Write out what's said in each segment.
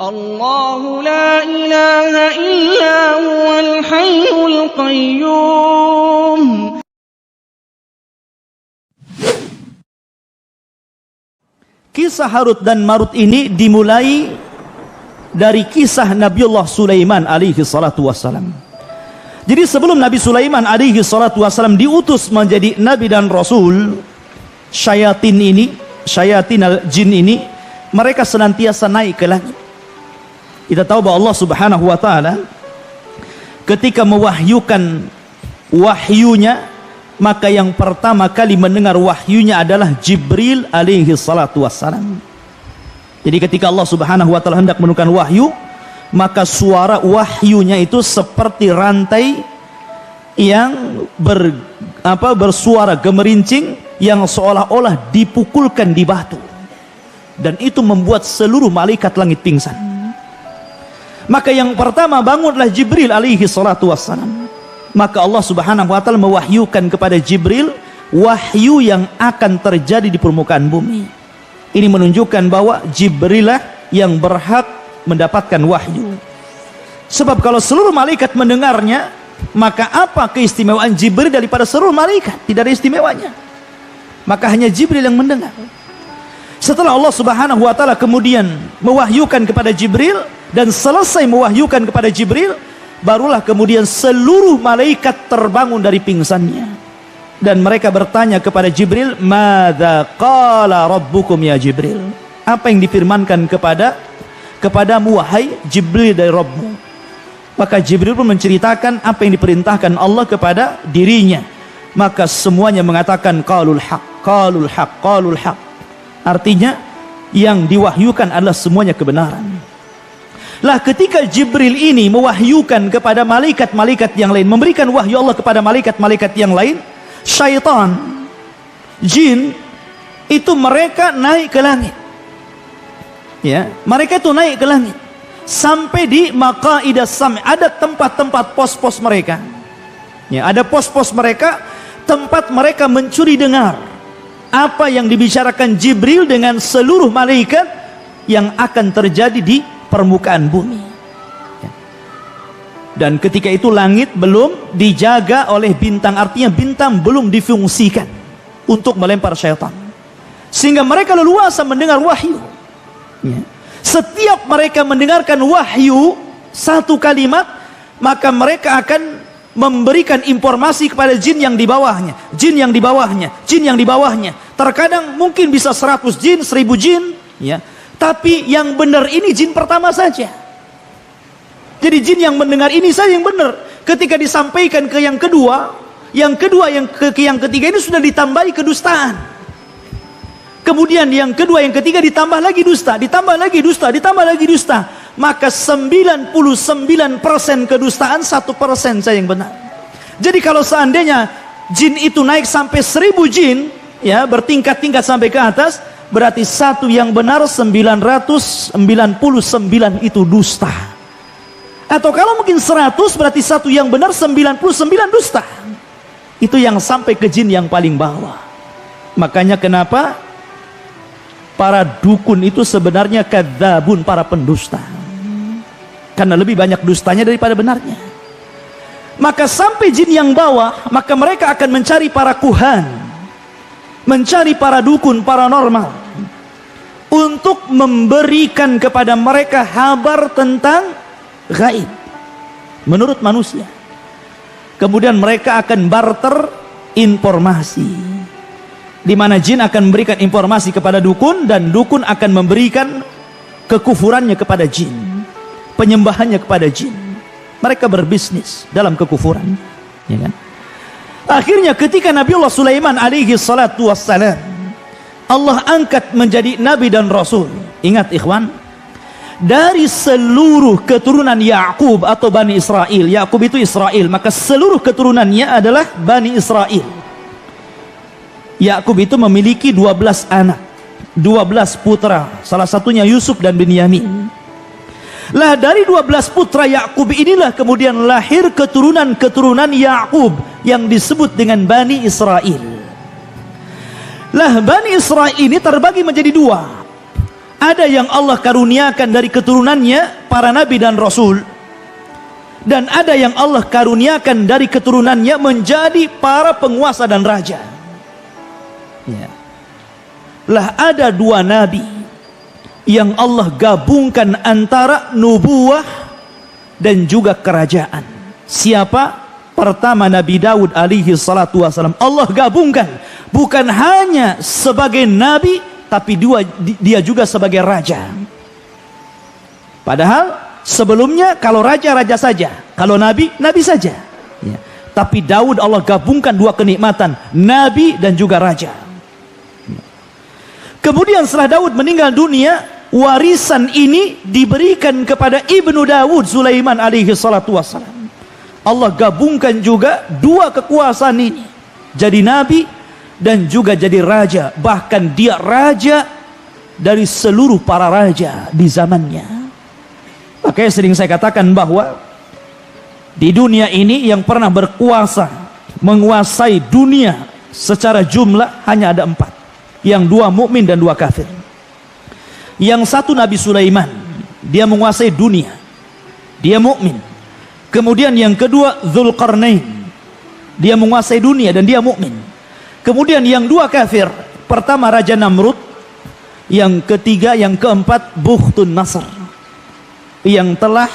Allahu la ilaha illa huwal hayyul qayyum. Kisah Harut dan Marut ini dimulai dari kisah Nabiullah Sulaiman alaihi salatu wassalam. Jadi sebelum Nabi Sulaiman alaihi salatu wassalam diutus menjadi nabi dan rasul, syayatin al-jin ini mereka senantiasa naik ke langit. Kita tahu bahwa Allah Subhanahu wa taala ketika mewahyukan wahyunya, maka yang pertama kali mendengar wahyunya adalah Jibril alaihi salatu wassalam. Jadi ketika Allah Subhanahu wa taala hendak menurunkan wahyu, maka suara wahyunya itu seperti rantai yang bersuara gemerincing yang seolah-olah dipukulkan di batu, dan itu membuat seluruh malaikat langit pingsan. Maka yang pertama bangunlah Jibril alaihi salatu wassalam. Maka Allah Subhanahu wa taala mewahyukan kepada Jibril wahyu yang akan terjadi di permukaan bumi. Ini menunjukkan bahwa Jibril lah yang berhak mendapatkan wahyu. Sebab kalau seluruh malaikat mendengarnya, maka apa keistimewaan Jibril daripada seluruh malaikat? Tidak ada istimewanya. Maka hanya Jibril yang mendengar. Setelah Allah Subhanahu wa taala kemudian mewahyukan kepada Jibril dan selesai mewahyukan kepada Jibril, barulah kemudian seluruh malaikat terbangun dari pingsannya, dan mereka bertanya kepada Jibril, "Madza qala rabbukum ya Jibril?" Apa yang difirmankan kepadamu wahai Jibril dari Rabbmu? Maka Jibril pun menceritakan apa yang diperintahkan Allah kepada dirinya. Maka semuanya mengatakan qalul haq, qalul haq, qalul haq. Artinya yang diwahyukan adalah semuanya kebenaran. Lah ketika Jibril ini mewahyukan kepada malaikat-malaikat yang lain, memberikan wahyu Allah kepada malaikat-malaikat yang lain, syaitan, jin itu mereka naik ke langit. Ya, mereka itu naik ke langit sampai di maqaidas sam', ada tempat-tempat pos-pos mereka. Ya, ada pos-pos mereka, tempat mereka mencuri dengar apa yang dibicarakan Jibril dengan seluruh malaikat yang akan terjadi di permukaan bumi. Dan ketika itu langit belum dijaga oleh bintang, artinya bintang belum difungsikan untuk melempar syaitan, sehingga mereka leluasa mendengar wahyu. Setiap mereka mendengarkan wahyu satu kalimat, maka mereka akan memberikan informasi kepada jin yang di bawahnya, jin yang di bawahnya, jin yang di bawahnya. Terkadang mungkin bisa 100 jin, 1000 jin, ya. Tapi yang benar ini jin pertama saja. Jadi jin yang mendengar ini saja yang benar. Ketika disampaikan ke yang kedua, yang ketiga ini sudah ditambahi kedustaan. Kemudian yang kedua, yang ketiga ditambah lagi dusta, ditambah lagi dusta, ditambah lagi dusta. Maka 99% kedustaan, 1% saja yang benar. Jadi kalau seandainya jin itu naik sampai 1000 jin, ya, bertingkat-tingkat sampai ke atas, berarti satu yang benar, 999 itu dusta. Atau kalau mungkin 100, berarti satu yang benar, 99 dusta. Itu yang sampai ke jin yang paling bawah. Makanya kenapa para dukun itu sebenarnya kadzabun, para pendusta, karena lebih banyak dustanya daripada benarnya. Maka sampai jin yang bawah, maka mereka akan mencari para kuhan, mencari para dukun paranormal, untuk memberikan kepada mereka kabar tentang gaib menurut manusia. Kemudian mereka akan barter informasi, di mana jin akan memberikan informasi kepada dukun, dan dukun akan memberikan kekufurannya kepada jin, penyembahannya kepada jin. Mereka berbisnis dalam kekufuran, ya kan? Akhirnya ketika Nabiullah Sulaiman alaihi salatu wassalam Allah angkat menjadi nabi dan rasul. Ingat ikhwan, dari seluruh keturunan Yakub atau Bani Israel, Yakub itu Israel, maka seluruh keturunannya adalah Bani Israel. Yakub itu memiliki 12 anak, 12 putra, salah satunya Yusuf dan Binyamin. Lah dari 12 putra Yakub inilah kemudian lahir keturunan-keturunan Yakub yang disebut dengan Bani Israel. Lah Bani Israel ini terbagi menjadi dua. Ada yang Allah karuniakan dari keturunannya para nabi dan rasul, dan ada yang Allah karuniakan dari keturunannya menjadi para penguasa dan raja. Ya. Lah ada dua nabi yang Allah gabungkan antara nubuwah dan juga kerajaan. Siapa? Pertama Nabi Daud alaihi salatu wasalam. Allah gabungkan, bukan hanya sebagai nabi, tapi dia juga sebagai raja. Padahal sebelumnya kalau raja-raja saja, kalau nabi, nabi saja. Ya. Tapi Daud Allah gabungkan dua kenikmatan, nabi dan juga raja. Kemudian setelah Daud meninggal dunia, warisan ini diberikan kepada ibnu Daud, Sulaiman alaihi salatu wassalam. Allah gabungkan juga dua kekuasaan ini, jadi nabi dan juga jadi raja. Bahkan dia raja dari seluruh para raja di zamannya. Makanya sering saya katakan bahwa di dunia ini yang pernah berkuasa, menguasai dunia secara jumlah hanya ada 4. Yang 2 mukmin dan 2 kafir. Yang satu Nabi Sulaiman, dia menguasai dunia, dia mukmin. Kemudian yang kedua Dzulqarnain, dia menguasai dunia dan dia mukmin. Kemudian yang 2 kafir, pertama Raja Namrud, yang ketiga, yang keempat Bukhtun Nasr, yang telah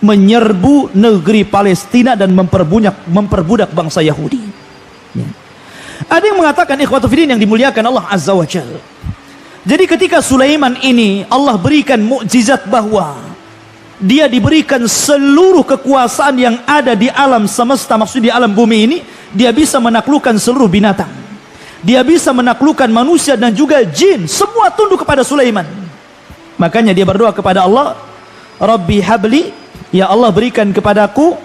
menyerbu negeri Palestina dan memperbudak bangsa Yahudi. Ya. Ada yang mengatakan ikhwatu fiddin yang dimuliakan Allah Azza wa Jalla. Jadi ketika Sulaiman ini Allah berikan mukjizat bahwa dia diberikan seluruh kekuasaan yang ada di alam semesta, maksudnya di alam bumi ini, dia bisa menaklukkan seluruh binatang. Dia bisa menaklukkan manusia dan juga jin, semua tunduk kepada Sulaiman. Makanya dia berdoa kepada Allah, Rabbi habli, ya Allah berikan kepadaku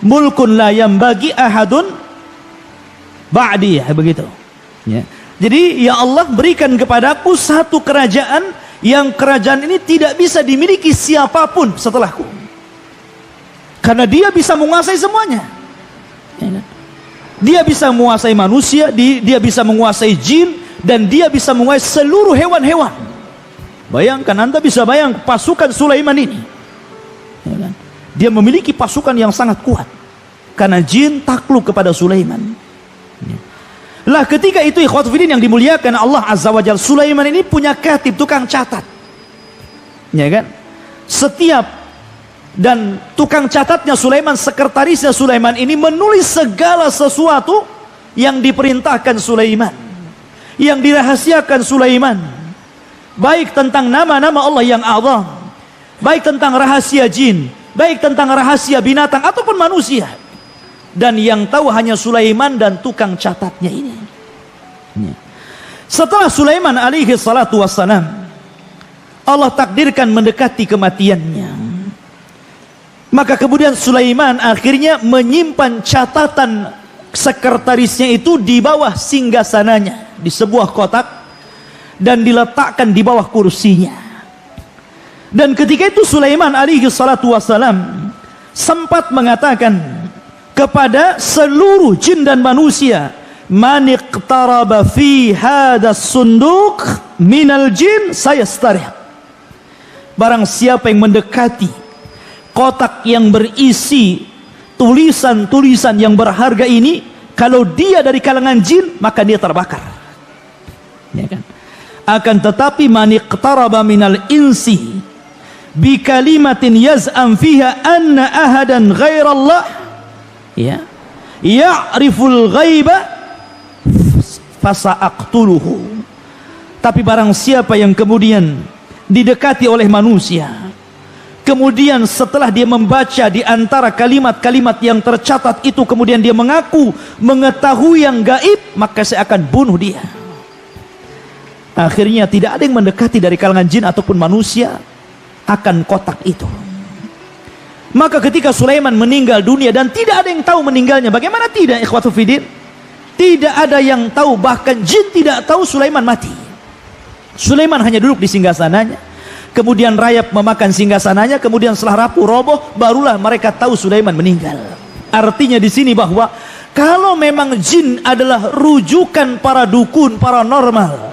mulkun la yambagi ahadun ba'di, begitu. Ya. Jadi ya Allah berikan kepadaku satu kerajaan yang kerajaan ini tidak bisa dimiliki siapapun setelahku, karena dia bisa menguasai semuanya. Dia bisa menguasai manusia, dia bisa menguasai jin, dan dia bisa menguasai seluruh hewan-hewan. Bayangkan, Anda bisa bayang pasukan Sulaiman ini. Dia memiliki pasukan yang sangat kuat karena jin takluk kepada Sulaiman. Lah ketika itu ikhwatu fiddin yang dimuliakan Allah Azza wa Jalla, Sulaiman ini punya katib, tukang catat. Ya kan? Setiap dan tukang catatnya Sulaiman, sekretarisnya Sulaiman ini menulis segala sesuatu yang diperintahkan Sulaiman, yang dirahasiakan Sulaiman, baik tentang nama-nama Allah yang azam, baik tentang rahasia jin, baik tentang rahasia binatang ataupun manusia. Dan yang tahu hanya Sulaiman dan tukang catatnya ini. Setelah Sulaiman alaihi salatu wassalam, Allah takdirkan mendekati kematiannya. Maka kemudian Sulaiman akhirnya menyimpan catatan sekretarisnya itu di bawah singgasananya, di sebuah kotak, dan diletakkan di bawah kursinya. Dan ketika itu Sulaiman alaihi salatu wassalam sempat mengatakan kepada seluruh jin dan manusia, man iqtaraba fi hadas sunduq minal jin sayastarih. Barang siapa yang mendekati kotak yang berisi tulisan-tulisan yang berharga ini, kalau dia dari kalangan jin, maka dia terbakar. Ya kan? Akan tetapi man iqtaraba minal insi bi kalimatin yaz'am fiha anna ahadan ghairallah, ya, ya'riful ghaiba fasa'aqtuluhu. Tapi barang siapa yang kemudian didekati oleh manusia, kemudian setelah dia membaca di antara kalimat-kalimat yang tercatat itu, kemudian dia mengaku mengetahui yang gaib, maka saya akan bunuh dia. Akhirnya tidak ada yang mendekati dari kalangan jin ataupun manusia akan kotak itu. Maka ketika Sulaiman meninggal dunia dan tidak ada yang tahu meninggalnya, bagaimana tidak ikhwatu fiddin? Tidak ada yang tahu, bahkan jin tidak tahu Sulaiman mati. Sulaiman hanya duduk di singgasananya, kemudian rayap memakan singgasananya, kemudian setelah rapuh roboh barulah mereka tahu Sulaiman meninggal. Artinya di sini bahwa kalau memang jin adalah rujukan para dukun, paranormal,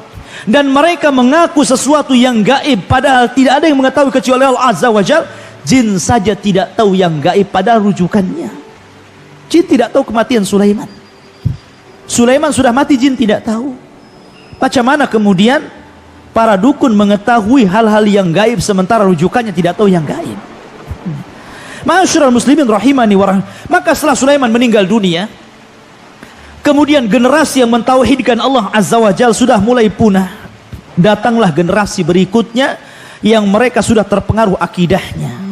dan mereka mengaku sesuatu yang gaib padahal tidak ada yang mengetahui kecuali Allah Azza wa Jalla. Jin saja tidak tahu yang gaib padahal rujukannya. Jin tidak tahu kematian Sulaiman. Sulaiman sudah mati, jin tidak tahu. Macam mana kemudian para dukun mengetahui hal-hal yang gaib sementara rujukannya tidak tahu yang gaib? Ma'asyiral muslimin rahimani wa rahimah. Maka setelah Sulaiman meninggal dunia, kemudian generasi yang mentauhidkan Allah Azza wa Jalla sudah mulai punah. Datanglah generasi berikutnya yang mereka sudah terpengaruh akidahnya.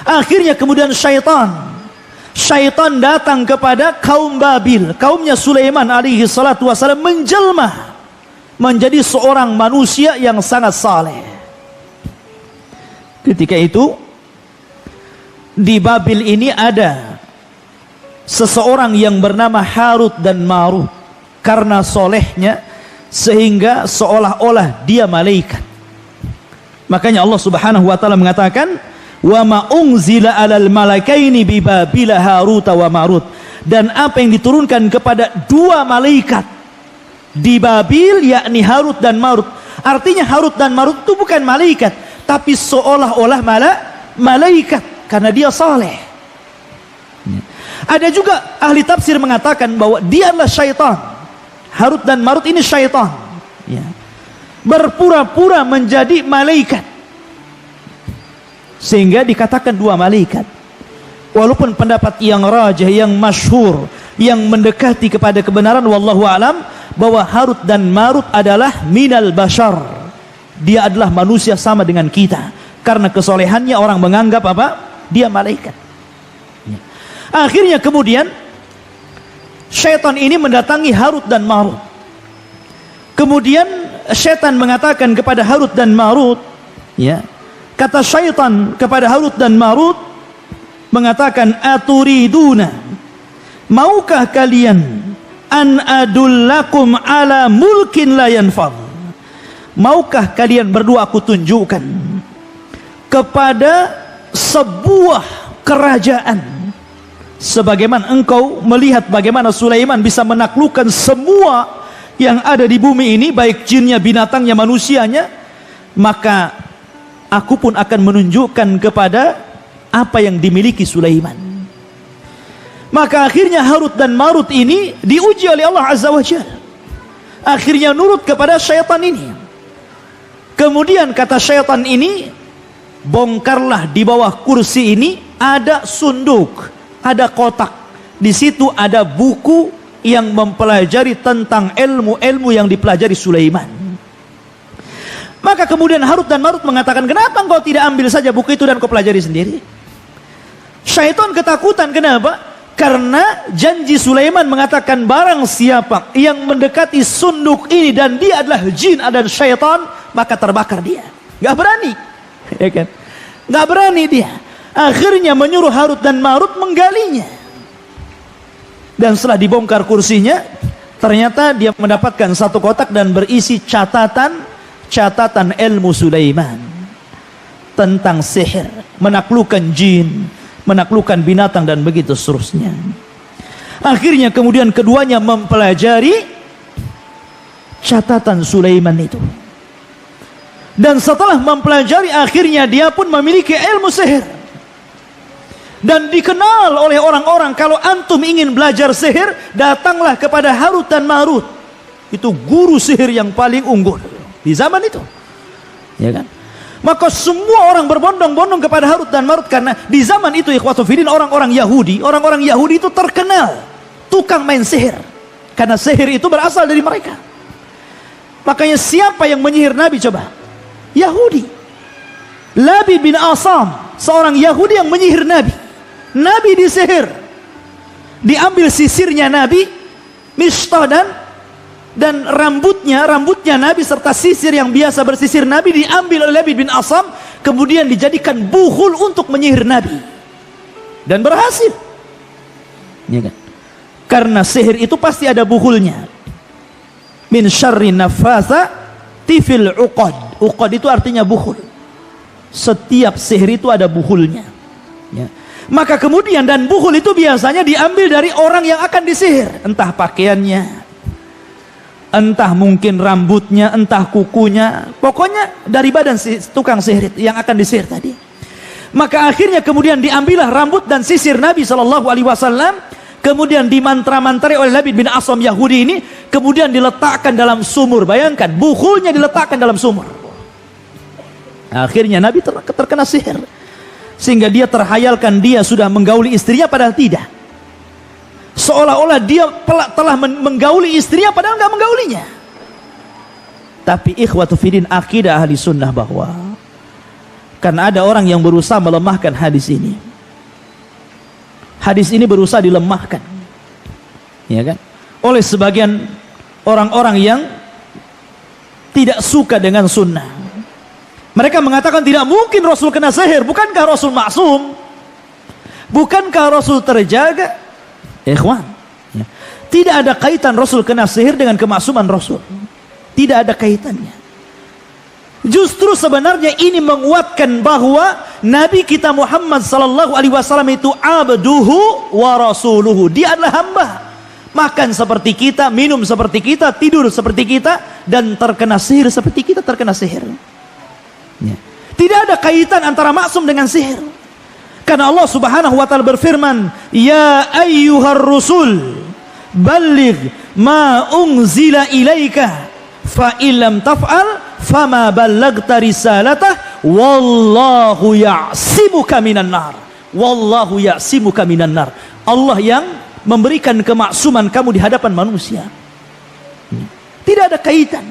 Akhirnya kemudian syaitan datang kepada kaum Babil, kaumnya Sulaiman alaihi salatu wasallam, menjelma menjadi seorang manusia yang sangat saleh. Ketika itu di Babil ini ada seseorang yang bernama Harut dan Marut. Karena solehnya sehingga seolah-olah dia malaikat. Makanya Allah Subhanahu wa taala mengatakan, wa ma unzila 'alal malakaini bi Babila Harut wa Marut, dan apa yang diturunkan kepada dua malaikat di Babil, yakni Harut dan Marut. Artinya Harut dan Marut itu bukan malaikat, tapi seolah-olah malaikat karena dia saleh. Ada juga ahli tafsir mengatakan bahwa dia adalah syaitan. Harut dan Marut ini syaitan, ya, berpura-pura menjadi malaikat sehingga dikatakan dua malaikat. Walaupun pendapat yang rajih, yang masyhur, yang mendekati kepada kebenaran, wallahu alam, bahwa Harut dan Marut adalah minal bashar. Dia adalah manusia sama dengan kita. Karena kesolehannya orang menganggap apa? Dia malaikat. Akhirnya kemudian syaitan ini mendatangi Harut dan Marut. Kemudian syaitan mengatakan kepada Harut dan Marut, ya, kata syaitan kepada Harut dan Marut mengatakan, aturiduna, maukah kalian an adullakum ala mulkin la yanfad? Maukah kalian berdua aku tunjukkan kepada sebuah kerajaan sebagaimana engkau melihat bagaimana Sulaiman bisa menaklukkan semua yang ada di bumi ini, baik jinnya, binatangnya, manusianya, maka aku pun akan menunjukkan kepada apa yang dimiliki Sulaiman. Maka akhirnya Harut dan Marut ini diuji oleh Allah Azza wa Jalla. Akhirnya nurut kepada syaitan ini. Kemudian kata syaitan ini, bongkarlah di bawah kursi ini ada sunduk, ada kotak. Di situ ada buku yang mempelajari tentang ilmu-ilmu yang dipelajari Sulaiman. Maka kemudian Harut dan Marut mengatakan, kenapa engkau tidak ambil saja buku itu dan kau pelajari sendiri? Syaitan ketakutan. Kenapa? Karena janji Sulaiman mengatakan, barang siapa yang mendekati sunduk ini dan dia adalah jin dan syaitan, maka terbakar dia. Gak berani, ya kan? Gak berani dia. Akhirnya menyuruh Harut dan Marut menggalinya. Dan setelah dibongkar kursinya, ternyata dia mendapatkan satu kotak dan berisi catatan ilmu Sulaiman tentang sihir, menaklukkan jin, menaklukkan binatang, dan begitu seterusnya. Akhirnya kemudian keduanya mempelajari catatan Sulaiman itu. Dan setelah mempelajari, akhirnya dia pun memiliki ilmu sihir. Dan dikenal oleh orang-orang, kalau antum ingin belajar sihir, datanglah kepada Harut dan Marut. Itu guru sihir yang paling unggul di zaman itu, ya kan? Maka semua orang berbondong-bondong kepada Harut dan Marut, karena di zaman itu ikhwatu fillah, orang-orang Yahudi itu terkenal tukang main sihir, karena sihir itu berasal dari mereka. Makanya siapa yang menyihir Nabi coba? Yahudi. Labid bin Asam, seorang Yahudi yang menyihir Nabi. Nabi disihir, diambil sisirnya Nabi, mishtadan, dan rambutnya Nabi serta sisir yang biasa bersisir Nabi diambil oleh Labid bin Asam, kemudian dijadikan buhul untuk menyihir Nabi, dan berhasil, ya kan? Karena sihir itu pasti ada buhulnya. Min syarri nafasa tifil uqad. Uqad itu artinya buhul. Setiap sihir itu ada buhulnya, ya. Maka kemudian, dan buhul itu biasanya diambil dari orang yang akan disihir, entah pakaiannya, entah mungkin rambutnya, entah kukunya, pokoknya dari badan si tukang sihir yang akan disihir tadi. Maka akhirnya kemudian diambillah rambut dan sisir Nabi SAW, kemudian dimantra-mantrai oleh Labid bin Asam Yahudi ini, kemudian diletakkan dalam sumur. Bayangkan, bukulnya diletakkan dalam sumur. Akhirnya Nabi terkena sihir, sehingga dia terhayalkan dia sudah menggauli istrinya, padahal tidak. Seolah-olah dia telah menggauli istrinya, padahal nggak menggaulinya. Tapi ikhwatu fiddin, akidah ahli sunnah bahwa karena ada orang yang berusaha melemahkan hadis ini. Hadis ini berusaha dilemahkan, ya kan, oleh sebagian orang-orang yang tidak suka dengan sunnah. Mereka mengatakan tidak mungkin Rasul kena sihir. Bukankah Rasul maksum? Bukankah Rasul terjaga? Ikhwan, ya. Tidak ada kaitan Rasul kena sihir dengan kemaksuman Rasul. Tidak ada kaitannya. Justru sebenarnya ini menguatkan bahwa Nabi kita Muhammad sallallahu alaihi wasallam itu abduhu wa rasuluhu. Dia adalah hamba. Makan seperti kita, minum seperti kita, tidur seperti kita, dan terkena sihir seperti kita terkena sihir. Ya. Tidak ada kaitan antara maksum dengan sihir. Karena Allah Subhanahu wa taala berfirman, "Ya ayyuhar rusul, balligh ma unzila ilaika, fa illam taf'al fama ballaghta risalatah, wallahu ya'simuka minan nar." Wallahu ya'simuka minan nar. Allah yang memberikan kemaksuman kamu di hadapan manusia. Tidak ada kaitan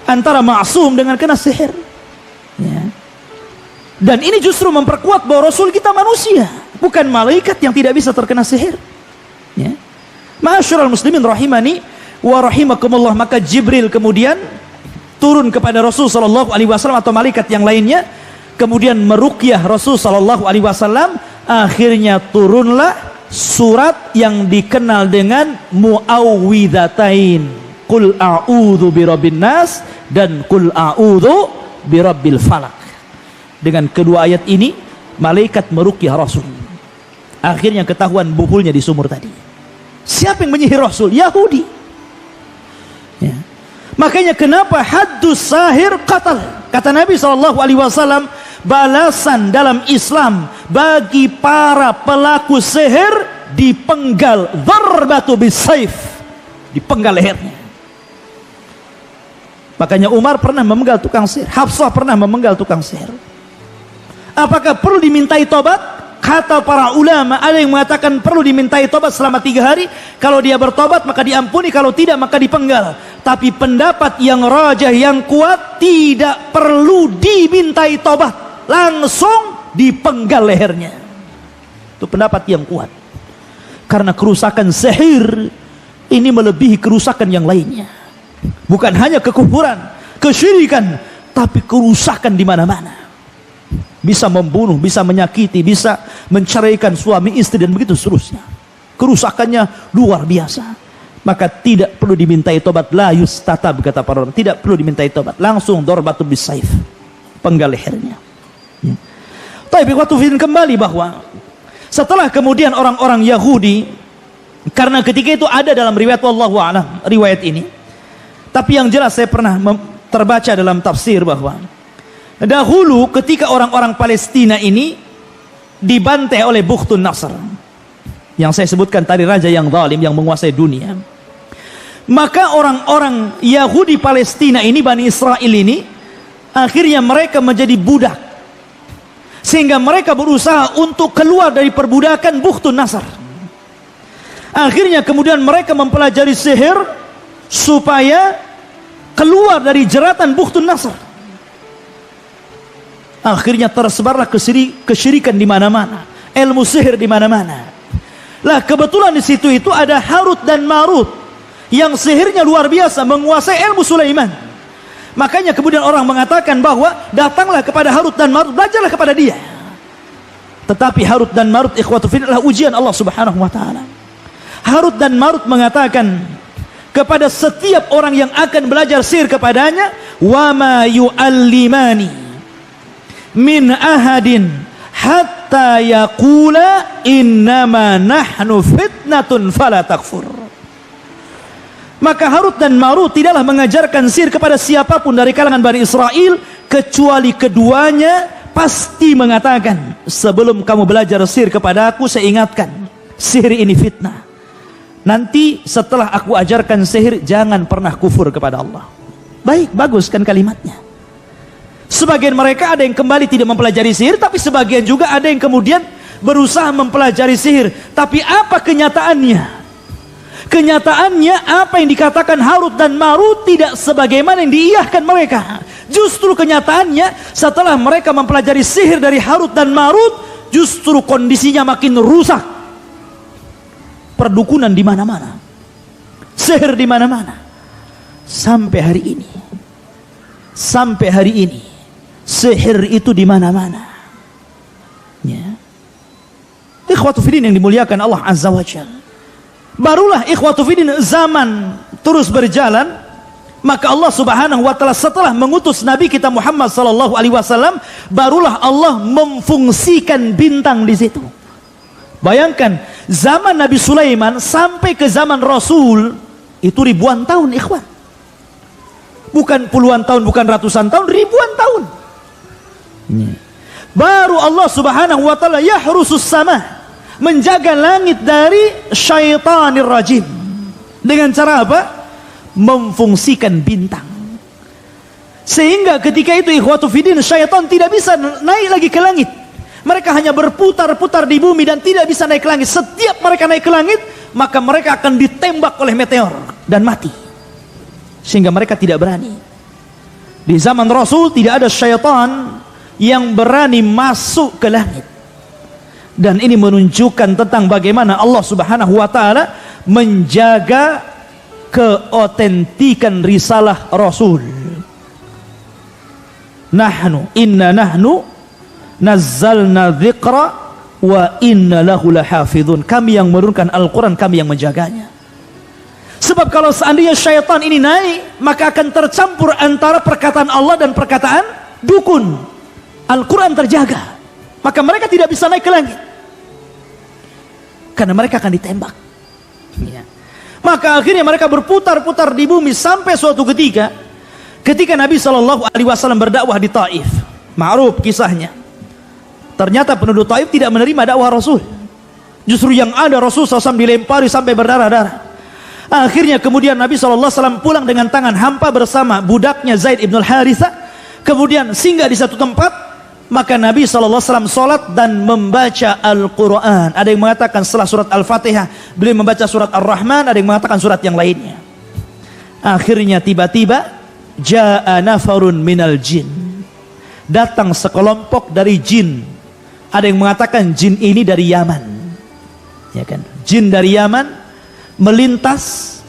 antara maksum dengan kena sihir. Ya. Dan ini justru memperkuat bahwa Rasul kita manusia, bukan malaikat yang tidak bisa terkena sihir. Ya. Ma'asyiral muslimin rahimani wa rahimakumullah. Maka Jibril kemudian turun kepada Rasul sallallahu alaihi wasallam atau malaikat yang lainnya, kemudian meruqyah Rasul sallallahu alaihi wasallam. Akhirnya turunlah surat yang dikenal dengan Muawwidzatain, Qul a'udzu birabbin nas dan Qul a'udzu birabbil falaq. Dengan kedua ayat ini malaikat meruqyah Rasul. Akhirnya ketahuan bukulnya di sumur tadi. Siapa yang menyihir Rasul? Yahudi. Ya. Makanya kenapa haddus sahir qatal? Kata Nabi SAW, balasan dalam Islam bagi para pelaku sihir dipenggal, dharbatu bisayf, dipenggal lehernya. Makanya Umar pernah memenggal tukang sihir, Hafsah pernah memenggal tukang sihir. Apakah perlu dimintai tobat? Kata para ulama, ada yang mengatakan perlu dimintai tobat selama 3 hari. Kalau dia bertobat maka diampuni, kalau tidak maka dipenggal. Tapi pendapat yang rajah, yang kuat, tidak perlu dimintai tobat, langsung dipenggal lehernya. Itu pendapat yang kuat. Karena kerusakan sihir ini melebihi kerusakan yang lainnya. Bukan hanya kekufuran, kesyirikan, tapi kerusakan di mana-mana. Bisa membunuh, bisa menyakiti, bisa menceraikan suami istri dan begitu seterusnya. Kerusakannya luar biasa. Maka tidak perlu dimintai tobat, la yustatab, kata para orang, tidak perlu dimintai tobat, langsung darbatu bisayf, penggal lehernya. Tapi waktu kembali bahwa setelah kemudian orang-orang Yahudi, karena ketika itu ada dalam riwayat wallahu a'lam riwayat ini, tapi yang jelas saya pernah terbaca dalam tafsir bahwa dahulu ketika orang-orang Palestina ini dibantai oleh Bukhtun Nasr, yang saya sebutkan tadi, raja yang zalim yang menguasai dunia, maka orang-orang Yahudi Palestina ini, Bani Israel ini, akhirnya mereka menjadi budak, sehingga mereka berusaha untuk keluar dari perbudakan Bukhtun Nasr. Akhirnya kemudian mereka mempelajari sihir supaya keluar dari jeratan Bukhtun Nasr. Akhirnya tersebarlah kesyirikan di mana-mana, ilmu sihir di mana-mana. Lah kebetulan di situ itu ada Harut dan Marut yang sihirnya luar biasa, menguasai ilmu Sulaiman. Makanya kemudian orang mengatakan bahwa datanglah kepada Harut dan Marut, belajarlah kepada dia. Tetapi Harut dan Marut, ikhwatu fillah, ujian Allah Subhanahu wa taala. Harut dan Marut mengatakan kepada setiap orang yang akan belajar sihir kepadanya, wa ma yu'allimani min ahadin hatta yaqula innama nahnu fitnatun fala takfur. Maka Harut dan Marut tidaklah mengajarkan sihir kepada siapapun dari kalangan Bani Israel, kecuali keduanya pasti mengatakan, sebelum kamu belajar sihir kepada aku, saya ingatkan, sihir ini fitnah. Nanti setelah aku ajarkan sihir, jangan pernah kufur kepada Allah. Baik, bagus kan kalimatnya. Sebagian mereka ada yang kembali tidak mempelajari sihir, tapi sebagian juga ada yang kemudian berusaha mempelajari sihir. Tapi apa kenyataannya? Kenyataannya apa yang dikatakan Harut dan Marut tidak sebagaimana yang diiyahkan mereka. Justru kenyataannya setelah mereka mempelajari sihir dari Harut dan Marut, justru kondisinya makin rusak. Perdukunan di mana-mana, sihir di mana-mana. Sampai hari ini, sihir itu di mana-mana. Ya. Ikhwatu fiddin yang dimuliakan Allah Azza wa Jalla. Barulah ikhwatu fiddin zaman terus berjalan, maka Allah Subhanahu wa taala setelah mengutus Nabi kita Muhammad sallallahu alaihi wasallam, barulah Allah memfungsikan bintang di situ. Bayangkan, zaman Nabi Sulaiman sampai ke zaman Rasul itu ribuan tahun, ikhwan. Bukan puluhan tahun, bukan ratusan tahun, ribuan tahun. Baru Allah Subhanahu wa taala yahrusus sama, menjaga langit dari syaitanir rajim. Dengan cara apa? Memfungsikan bintang. Sehingga ketika itu ikhwatu fiddin, syaitan tidak bisa naik lagi ke langit. Mereka hanya berputar-putar di bumi dan tidak bisa naik ke langit. Setiap mereka naik ke langit, maka mereka akan ditembak oleh meteor dan mati. Sehingga mereka tidak berani. Di zaman Rasul tidak ada syaitan yang berani masuk ke langit. Dan ini menunjukkan tentang bagaimana Allah Subhanahu wa taala menjaga keotentikan risalah Rasul. Inna nahnu nazzalna dzikra wa inna lahu lahafizun. Kami yang menurunkan Al-Quran, kami yang menjaganya. Sebab kalau seandainya syaitan ini naik, maka akan tercampur antara perkataan Allah dan perkataan dukun. Al-Quran terjaga, maka mereka tidak bisa naik ke langit, karena mereka akan ditembak. Ya. Maka akhirnya mereka berputar-putar di bumi sampai suatu ketika Nabi SAW berdakwah di Taif. Ma'ruf kisahnya. Ternyata penduduk Taif tidak menerima dakwah Rasul. Justru yang ada Rasul SAW dilempari sampai berdarah-darah. Akhirnya kemudian Nabi SAW pulang dengan tangan hampa bersama budaknya Zaid ibn al-Harithah. Kemudian singgah di satu tempat. Maka Nabi SAW sholat dan membaca Al-Quran. Ada yang mengatakan setelah surat Al-Fatihah beliau membaca surat Ar-Rahman, ada yang mengatakan surat yang lainnya. Akhirnya tiba-tiba ja'a nafarun minal jin, datang sekelompok dari jin. Ada yang mengatakan jin ini dari Yaman, ya kan? Jin dari Yaman melintas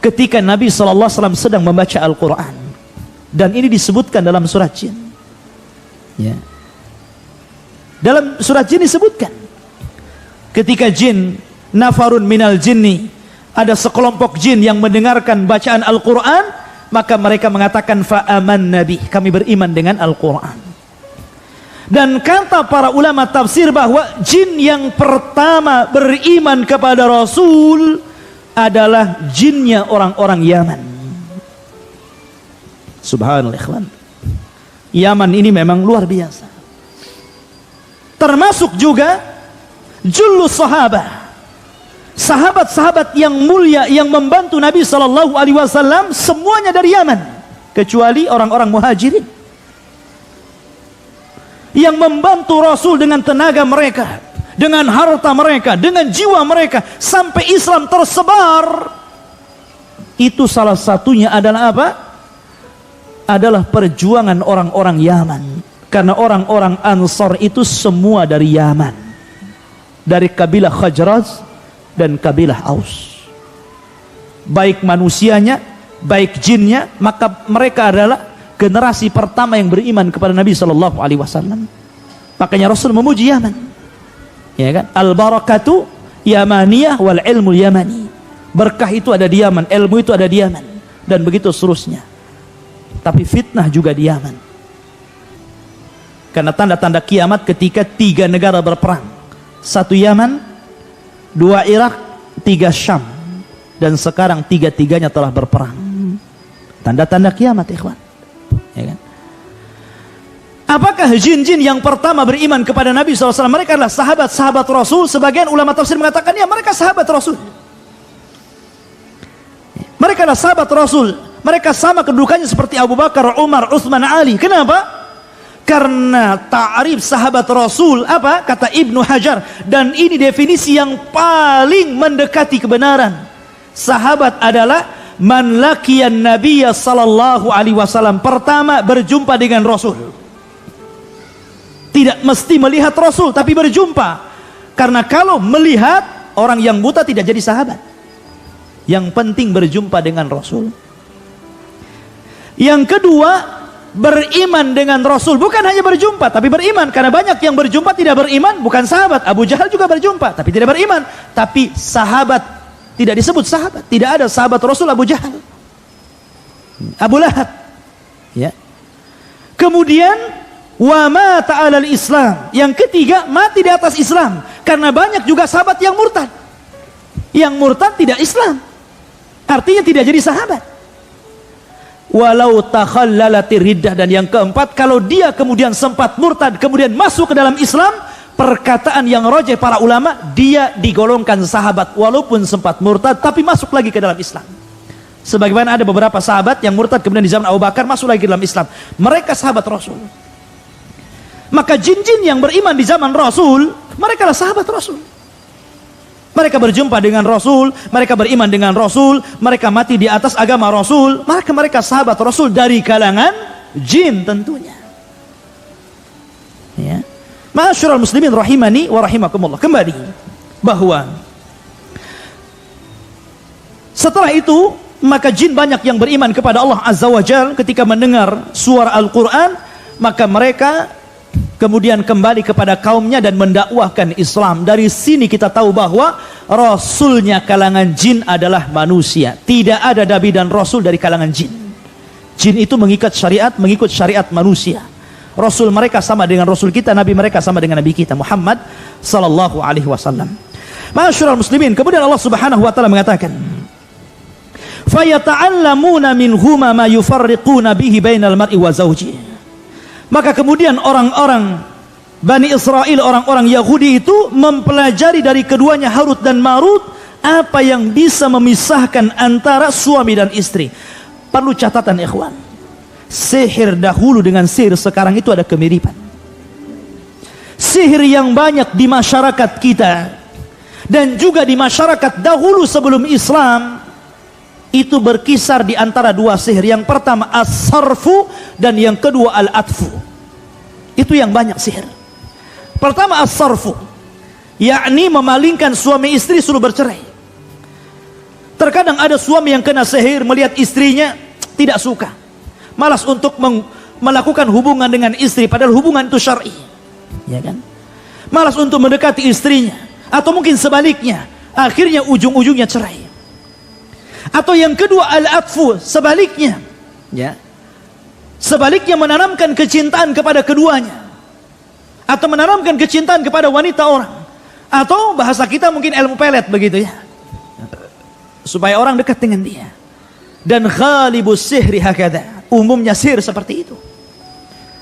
ketika Nabi SAW sedang membaca Al-Quran. Dan ini disebutkan dalam surat jin, ya. Dalam surat jin disebutkan ketika jin nafarun minal jinni, ada sekelompok jin yang mendengarkan bacaan Al-Quran, maka mereka mengatakan fa'aman nabi, kami beriman dengan Al-Quran. Dan kata para ulama tafsir bahwa jin yang pertama beriman kepada Rasul adalah jinnya orang-orang Yaman. Subhanallah ikhwan, Yaman ini memang luar biasa. Termasuk juga jullus sahabat-sahabat yang mulia yang membantu Nabi SAW, semuanya dari Yaman, kecuali orang-orang muhajirin yang membantu Rasul dengan tenaga mereka, dengan harta mereka, dengan jiwa mereka, sampai Islam tersebar. Itu salah satunya adalah apa? Adalah perjuangan orang-orang Yaman. Karena orang-orang Ansar itu semua dari Yaman, dari kabilah Khazraj dan kabilah Aus. Baik manusianya, baik jinnya, maka mereka adalah generasi pertama yang beriman kepada Nabi SAW. Makanya Rasul memuji Yaman, ya kan? Al-barakatu yamaniyah wal ilmu yamani. Berkah itu ada di Yaman, ilmu itu ada di Yaman, dan begitu seterusnya. Tapi fitnah juga di Yaman. Karena tanda-tanda kiamat ketika 3 negara berperang. 1 Yaman, 2 Irak, 3 Syam. dan sekarang tiga-tiganya telah berperang. Tanda-tanda kiamat, ikhwan. Ya kan? Apakah jin-jin yang pertama beriman kepada Nabi SAW mereka adalah sahabat-sahabat Rasul? Sebagian ulama tafsir mengatakan ya, mereka sahabat Rasul. Mereka adalah sahabat Rasul. Mereka sama kedudukannya seperti Abu Bakar, Umar, Utsman, Ali. Kenapa? Karena ta'rif sahabat Rasul apa? Kata Ibnu Hajar, dan ini definisi yang paling mendekati kebenaran. Sahabat adalah man laqiyan nabiyya sallallahu alaihi wasallam, pertama berjumpa dengan Rasul. Tidak mesti melihat Rasul, tapi berjumpa. Karena kalau melihat, orang yang buta tidak jadi sahabat. Yang penting berjumpa dengan Rasul. Yang kedua, beriman dengan Rasul. Bukan hanya berjumpa, tapi beriman. Karena banyak yang berjumpa tidak beriman, bukan sahabat. Abu Jahal juga berjumpa, tapi tidak beriman. Tapi sahabat, tidak disebut sahabat. Tidak ada sahabat Rasul Abu Jahal, Abu Lahab. Ya. Kemudian wa mata 'alal Islam. Yang ketiga, mati di atas Islam. Karena banyak juga sahabat yang murtad. Yang murtad tidak Islam, artinya tidak jadi sahabat. Walau takhallalatir riddah. Dan yang keempat, kalau dia kemudian sempat murtad kemudian masuk ke dalam Islam, perkataan yang rajih para ulama, dia digolongkan sahabat walaupun sempat murtad tapi masuk lagi ke dalam Islam. Sebagaimana ada beberapa sahabat yang murtad kemudian di zaman Abu Bakar masuk lagi ke dalam Islam. Mereka sahabat Rasul. Maka jin-jin yang beriman di zaman Rasul, mereka adalah sahabat Rasul. Mereka berjumpa dengan Rasul, mereka beriman dengan Rasul, mereka mati di atas agama Rasul. Maka mereka sahabat Rasul dari kalangan jin tentunya. Ya. Ma'asyiral muslimin rahimani wa rahimakumullah. Kembali bahwa setelah itu maka jin banyak yang beriman kepada Allah Azza wa Jalla. Ketika mendengar suara Al-Quran, maka mereka kemudian kembali kepada kaumnya dan mendakwahkan Islam. Dari sini kita tahu bahwa Rasulnya kalangan jin adalah manusia. Tidak ada nabi dan Rasul dari kalangan jin. Jin itu mengikut syariat manusia. Rasul mereka sama dengan Rasul kita, Nabi mereka sama dengan Nabi kita Muhammad sallallahu alaihi wasallam. Ma'asyiral muslimin, kemudian Allah Subhanahu wa taala mengatakan, "Fayata'allamuna minhuma ma yufarriquna bihi bainal mar'i wa zawjihi." Maka kemudian orang-orang Bani Israel, orang-orang Yahudi itu mempelajari dari keduanya Harut dan Marut apa yang bisa memisahkan antara suami dan istri. Perlu catatan ikhwan, sihir dahulu dengan sihir sekarang itu ada kemiripan. Sihir yang banyak di masyarakat kita dan juga di masyarakat dahulu sebelum Islam itu berkisar di antara dua sihir. Yang pertama as-sarfu dan yang kedua al-atfu. Itu yang banyak sihir. Pertama as-sarfu, yakni memalingkan suami istri suruh bercerai. Terkadang ada suami yang kena sihir melihat istrinya tidak suka, malas untuk melakukan hubungan dengan istri padahal hubungan itu syar'i. Ya kan? Malas untuk mendekati istrinya, atau mungkin sebaliknya, akhirnya ujung-ujungnya cerai. Atau yang kedua al-atfu, sebaliknya, ya. Sebaliknya menanamkan kecintaan kepada keduanya, atau menanamkan kecintaan kepada wanita orang, atau bahasa kita mungkin ilmu pelet begitu ya, supaya orang dekat dengan dia. Dan ghalibus sihri hakadha, umumnya sihir seperti itu.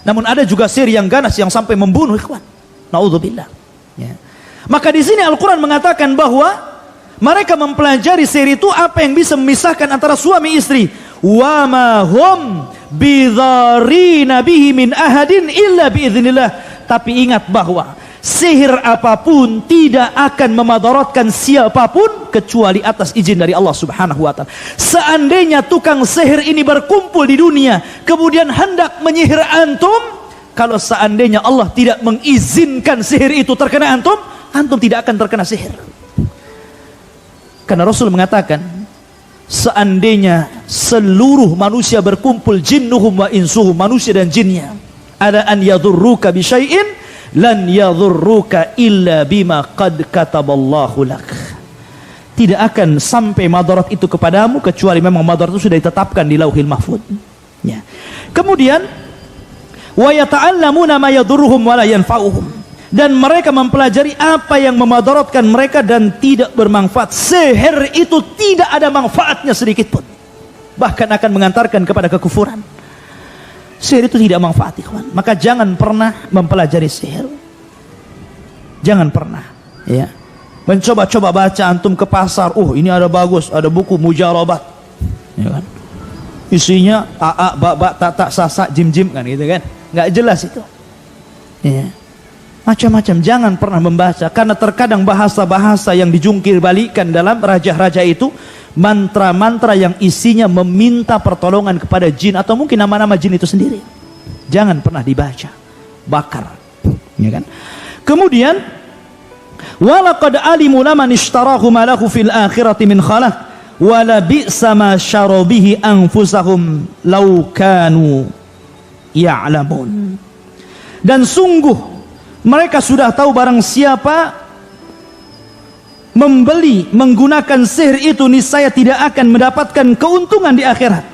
Namun ada juga sihir yang ganas yang sampai membunuh ikhwan. Naudzubillah. Ya. Maka di sini Al-Quran mengatakan bahwa mereka mempelajari sihir itu apa yang bisa memisahkan antara suami istri. Wa ma hum bidharina bihi min ahadin illa biiznillah. Tapi ingat bahwa sihir apapun tidak akan memadaratkan siapapun kecuali atas izin dari Allah Subhanahu wa taala. Seandainya tukang sihir ini berkumpul di dunia kemudian hendak menyihir antum, kalau seandainya Allah tidak mengizinkan sihir itu terkena antum, antum tidak akan terkena sihir. Karena Rasul mengatakan, seandainya seluruh manusia berkumpul, jinnuhum wa insuhum, manusia dan jinnya, ada an yadurruka bi syai'in lan yadurruka illa bima qad kataballahu lak. Tidak akan sampai madarat itu kepadamu kecuali memang madarat itu sudah ditetapkan di Lauhil Mahfuz. Ya. Kemudian wa yata'allamuna ma yadurruhum wa la yanfa'uhum. dan mereka mempelajari apa yang memadaratkan mereka dan tidak bermanfaat. Sihir itu tidak ada manfaatnya sedikit pun, bahkan akan mengantarkan kepada kekufuran. Sihir itu tidak manfaat, ikhwan. Maka jangan pernah mempelajari sihir. Jangan pernah, ya. Mencoba-coba baca antum ke pasar, oh ini ada bagus, ada buku mujarabat, ya kan? Isinya a ba ta sa jim kan, gitu kan? Nggak jelas itu. Ya. Macam-macam, jangan pernah membaca, karena terkadang bahasa-bahasa yang dijungkir balikan dalam raja-raja itu mantra-mantra yang isinya meminta pertolongan kepada jin atau mungkin nama-nama jin itu sendiri. Jangan pernah dibaca, bakar, ya kan? Kemudian walaqad alimu laman ishtarahu ma lahu fil akhirati min khalaq wala bi'sa ma syara bihi anfusahum law kanu ya'lamun. Dan sungguh mereka sudah tahu barang siapa membeli menggunakan sihir itu niscaya tidak akan mendapatkan keuntungan di akhirat.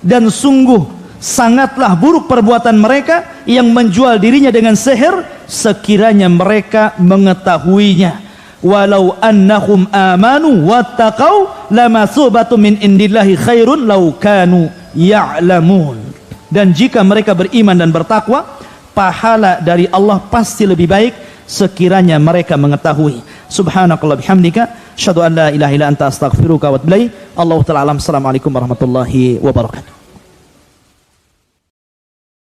Dan sungguh sangatlah buruk perbuatan mereka yang menjual dirinya dengan sihir sekiranya mereka mengetahuinya. Walau annahum amanu wattaqau lamathubatun min indillahi khairun law kanu ya'lamun. Dan jika mereka beriman dan bertakwa, pahala dari Allah pasti lebih baik sekiranya mereka mengetahui. Subhanakallah bihamdika asyhadu an la ilaha illa anta astaghfiruka wa atubu ilaik. Allahu ta'ala alam. Assalamualaikum warahmatullahi wabarakatuh.